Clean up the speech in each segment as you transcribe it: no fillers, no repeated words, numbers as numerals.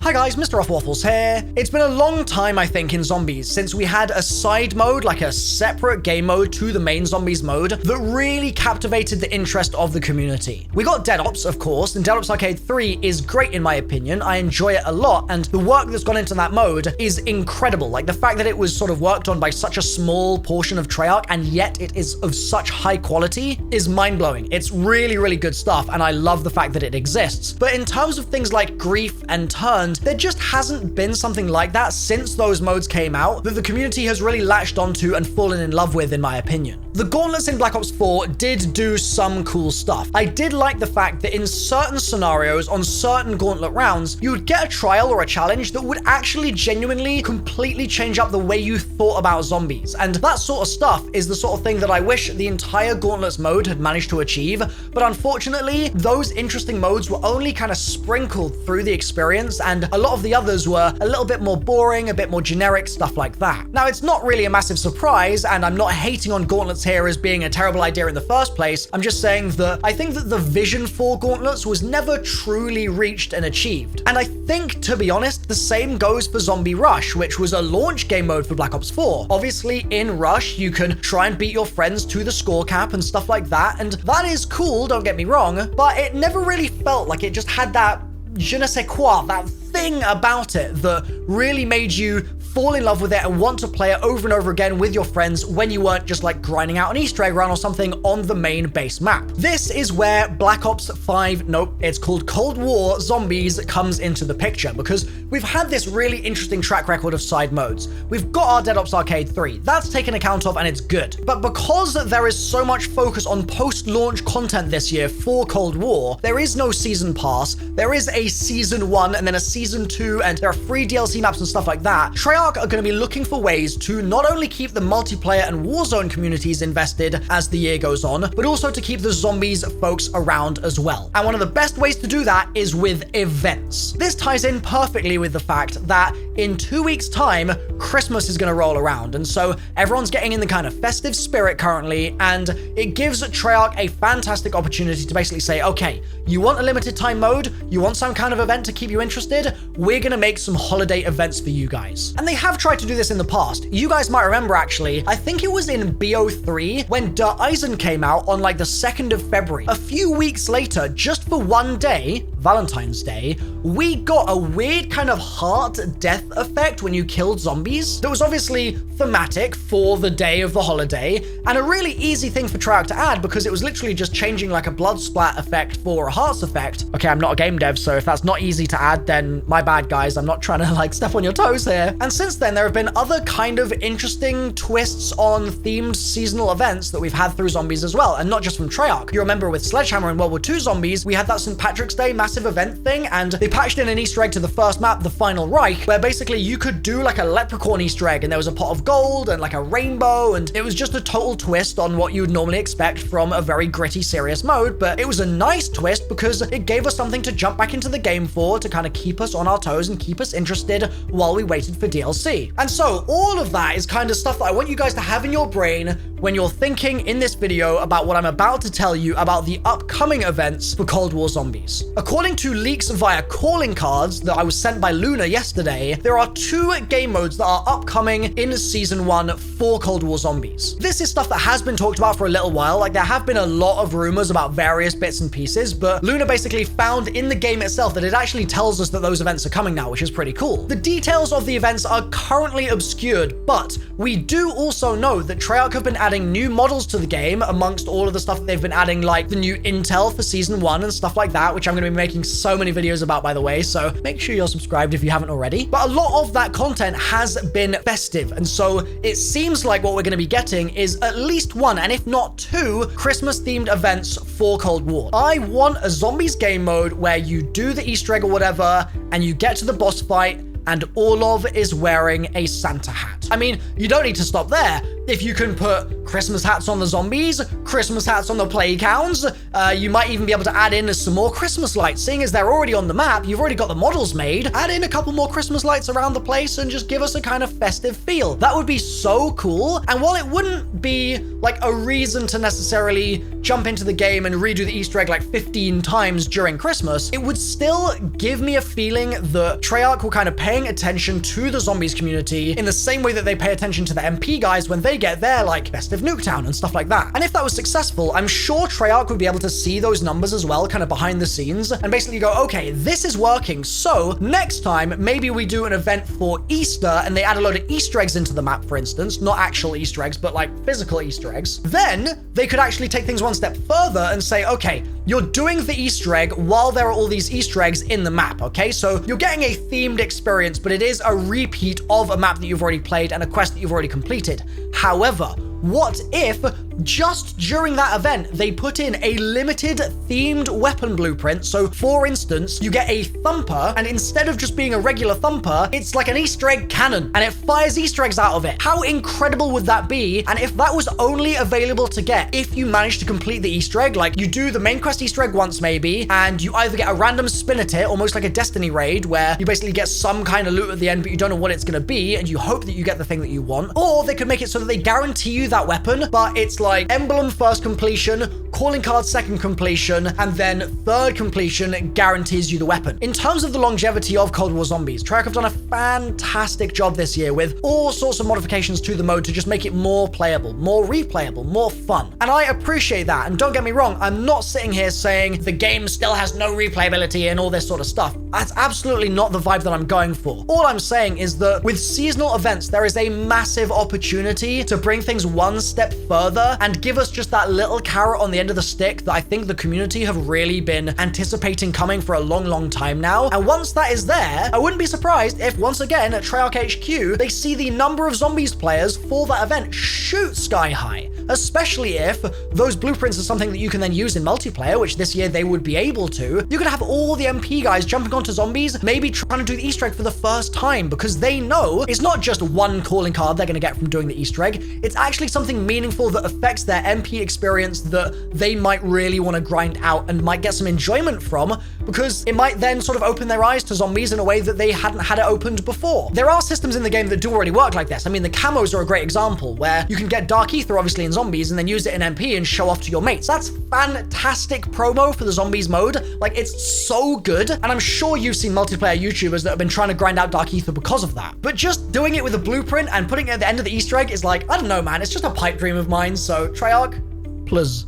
Hi guys, MrRoflWaffles here. It's been a long time, I think, in Zombies since we had a side mode, like a separate game mode to the main Zombies mode, that really captivated the interest of the community. We got Dead Ops, of course, and Dead Ops Arcade 3 is great in my opinion. I enjoy it a lot, and the work that's gone into that mode is incredible. Like, the fact that it was sort of worked on by such a small portion of Treyarch, and yet it is of such high quality, is mind-blowing. It's really, really good stuff, and I love the fact that it exists. But in terms of things like Grief and Turned, there just hasn't been something like that since those modes came out that the community has really latched onto and fallen in love with, in my opinion. The gauntlets in Black Ops 4 did do some cool stuff. I did like the fact that in certain scenarios, on certain gauntlet rounds, you would get a trial or a challenge that would actually genuinely completely change up the way you thought about zombies. And that sort of stuff is the sort of thing that I wish the entire gauntlets mode had managed to achieve. But unfortunately, those interesting modes were only kind of sprinkled through the experience, and a lot of the others were a little bit more boring, a bit more generic, stuff like that. Now, it's not really a massive surprise, and I'm not hating on gauntlets here as being a terrible idea in the first place. I'm just saying that I think that the vision for gauntlets was never truly reached and achieved. And I think, to be honest, the same goes for Zombie Rush, which was a launch game mode for Black Ops 4. Obviously, in Rush, you can try and beat your friends to the score cap and stuff like that, and that is cool, don't get me wrong, but it never really felt like it just had that je ne sais quoi, that thing about it that really made you fall in love with it and want to play it over and over again with your friends when you weren't just like grinding out an Easter egg run or something on the main base map. This is where Black Ops 5, nope, it's called Cold War Zombies comes into the picture, because we've had this really interesting track record of side modes. We've got our Dead Ops Arcade 3, that's taken account of and it's good. But because there is so much focus on post-launch content this year for Cold War, there is no season pass, there is a season 1 and then a season 2, and there are free DLC maps and stuff like that. Treyarch are going to be looking for ways to not only keep the multiplayer and Warzone communities invested as the year goes on, but also to keep the Zombies folks around as well. And one of the best ways to do that is with events. This ties in perfectly with the fact that in 2 weeks' time, Christmas is going to roll around, and so everyone's getting in the kind of festive spirit currently, and it gives Treyarch a fantastic opportunity to basically say, okay, you want a limited time mode, you want some kind of event to keep you interested, we're going to make some holiday events for you guys. And they have tried to do this in the past. You guys might remember, actually, I think it was in BO3 when Der Eisen came out on like the 2nd of February. A few weeks later, just for one day, Valentine's Day, we got a weird kind of heart death effect when you killed zombies that was obviously thematic for the day of the holiday, and a really easy thing for Treyarch to add because it was literally just changing like a blood splat effect for a hearts effect. Okay, I'm not a game dev, so if that's not easy to add, then my bad, guys. I'm not trying to like step on your toes here. And since then, there have been other kind of interesting twists on themed seasonal events that we've had through Zombies as well, and not just from Treyarch. You remember with Sledgehammer in World War II Zombies, we had that St. Patrick's Day massive event thing, and they patched in an Easter egg to the first map, the Final Reich, where basically you could do like a leprechaun Easter egg, and there was a pot of gold and like a rainbow, and it was just a total twist on what you would normally expect from a very gritty, serious mode. But it was a nice twist because it gave us something to jump back into the game for, to kind of keep us on our toes and keep us interested while we waited for DLC. And so all of that is kind of stuff that I want you guys to have in your brain when you're thinking in this video about what I'm about to tell you about the upcoming events for Cold War Zombies. According to leaks via calling cards that I was sent by Luna yesterday, there are 2 game modes that are upcoming in Season 1 for Cold War Zombies. This is stuff that has been talked about for a little while. Like, there have been a lot of rumors about various bits and pieces, but Luna basically found in the game itself that it actually tells us that those events are coming now, which is pretty cool. The details of the events are currently obscured, but we do also know that Treyarch have been adding new models to the game amongst all of the stuff that they've been adding, like the new intel for Season 1 and stuff like that, which I'm going to be making so many videos about, by the way, so make sure you're subscribed if you haven't already. But a lot of that content has been festive, and so it seems like what we're going to be getting is at least 1, and if not 2, Christmas-themed events for Cold War. I want a Zombies game mode where you do the Easter egg or whatever, and you get to the boss fight, and Orlov is wearing a Santa hat. out. I mean, you don't need to stop there. If you can put Christmas hats on the zombies, Christmas hats on the plague hounds, you might even be able to add in some more Christmas lights. Seeing as they're already on the map, you've already got the models made, add in a couple more Christmas lights around the place and just give us a kind of festive feel. That would be so cool. And while it wouldn't be like a reason to necessarily jump into the game and redo the Easter egg like 15 times during Christmas, it would still give me a feeling that Treyarch were kind of paying attention to the zombies community in the same way that they pay attention to the MP guys when they get their like festive Nuketown and stuff like that. And if that was successful, I'm sure Treyarch would be able to see those numbers as well, kind of behind the scenes, and basically go, okay, this is working. So next time, maybe we do an event for Easter and they add a load of Easter eggs into the map, for instance, not actual Easter eggs, but like physical Easter eggs. Then they could actually take things one step further and say, okay, you're doing the Easter egg while there are all these Easter eggs in the map, okay? So you're getting a themed experience, but it is a repeat of a map that you've already played and a quest that you've already completed. However, what if just during that event, they put in a limited themed weapon blueprint? So for instance, you get a thumper, and instead of just being a regular thumper, it's like an Easter egg cannon and it fires Easter eggs out of it. How incredible would that be? And if that was only available to get if you managed to complete the Easter egg, like you do the main quest Easter egg once maybe, and you either get a random spin at it, almost like a Destiny raid, where you basically get some kind of loot at the end, but you don't know what it's going to be, and you hope that you get the thing that you want. Or they could make it so that they guarantee you that weapon, but it's like emblem first completion, calling card second completion, and then third completion guarantees you the weapon. In terms of the longevity of Cold War Zombies, Treyarch have done a fantastic job this year with all sorts of modifications to the mode to just make it more playable, more replayable, more fun. And I appreciate that. And don't get me wrong, I'm not sitting here saying the game still has no replayability and all this sort of stuff. That's absolutely not the vibe that I'm going for. All I'm saying is that with seasonal events, there is a massive opportunity to bring things one step further and give us just that little carrot on the end of the stick that I think the community have really been anticipating coming for a long, long time now. And once that is there, I wouldn't be surprised if once again at Treyarch HQ, they see the number of zombies players for that event shoot sky high, especially if those blueprints are something that you can then use in multiplayer, which this year they would be able to. You could have all the MP guys jumping onto zombies, maybe trying to do the Easter egg for the first time, because they know it's not just one calling card they're going to get from doing the Easter egg. It's actually something meaningful that affects their MP experience that they might really want to grind out and might get some enjoyment from, because it might then sort of open their eyes to zombies in a way that they hadn't had it opened before. There are systems in the game that do already work like this. I mean, the camos are a great example, where you can get Dark Ether obviously in zombies and then use it in MP and show off to your mates. That's fantastic promo for the zombies mode. Like, it's so good. And I'm sure you've seen multiplayer YouTubers that have been trying to grind out Dark Ether because of that. But just doing it with a blueprint and putting it at the end of the Easter egg is like, I don't know, man, it's just a pipe dream of mine. So Treyarch, please.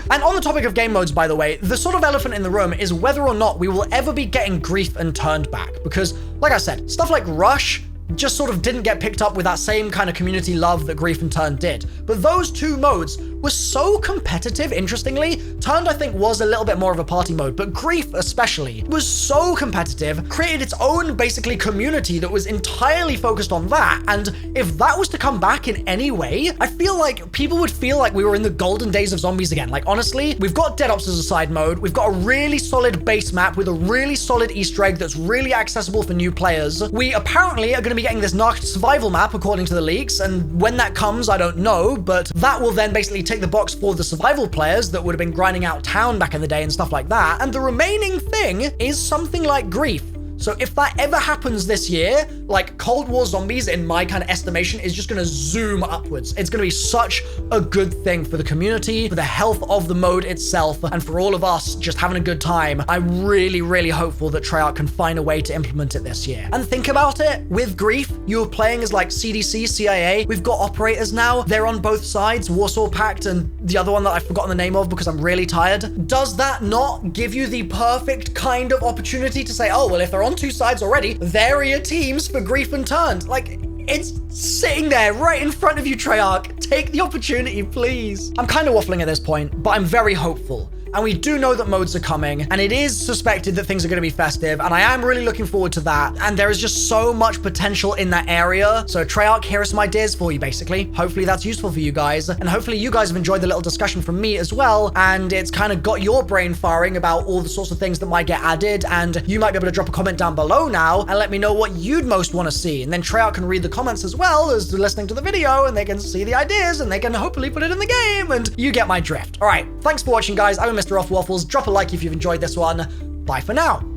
And on the topic of game modes, by the way, the sort of elephant in the room is whether or not we will ever be getting Grief and Turned back. Because, like I said, stuff like Rush just sort of didn't get picked up with that same kind of community love that Grief and Turned did. But those two modes were so competitive, interestingly. Turned, I think, was a little bit more of a party mode, but Grief especially was so competitive, created its own, basically, community that was entirely focused on that. And if that was to come back in any way, I feel like people would feel like we were in the golden days of zombies again. Like, honestly, we've got Dead Ops as a side mode. We've got a really solid base map with a really solid Easter egg that's really accessible for new players. We apparently are going to be getting this narked survival map, according to the leaks, and when that comes, I don't know, but that will then basically take the box for the survival players that would have been grinding out town back in the day and stuff like that. And the remaining thing is something like Grief. So if that ever happens this year, like Cold War Zombies, in my kind of estimation, is just going to zoom upwards. It's going to be such a good thing for the community, for the health of the mode itself, and for all of us just having a good time. I'm really, really hopeful that Treyarch can find a way to implement it this year. And think about it, with Grief, you're playing as like CDC, CIA. We've got operators now. They're on both sides, Warsaw Pact and the other one that I've forgotten the name of because I'm really tired. Does that not give you the perfect kind of opportunity to say, oh, well, if they're on two sides already, there are your teams for Grief and Turned? Like, it's sitting there right in front of you, Treyarch. Take the opportunity, please. I'm kind of waffling at this point, but I'm very hopeful. And we do know that modes are coming, and it is suspected that things are going to be festive, and I am really looking forward to that. And there is just so much potential in that area. So Treyarch, here are some ideas for you, basically. Hopefully that's useful for you guys, and hopefully you guys have enjoyed the little discussion from me as well, and it's kind of got your brain firing about all the sorts of things that might get added, and you might be able to drop a comment down below now and let me know what you'd most want to see. And then Treyarch can read the comments as well as listening to the video, and they can see the ideas, and they can hopefully put it in the game, and you get my drift. All right, thanks for watching, guys. I'm MrRoflWaffles. Drop a like if you've enjoyed this one. Bye for now.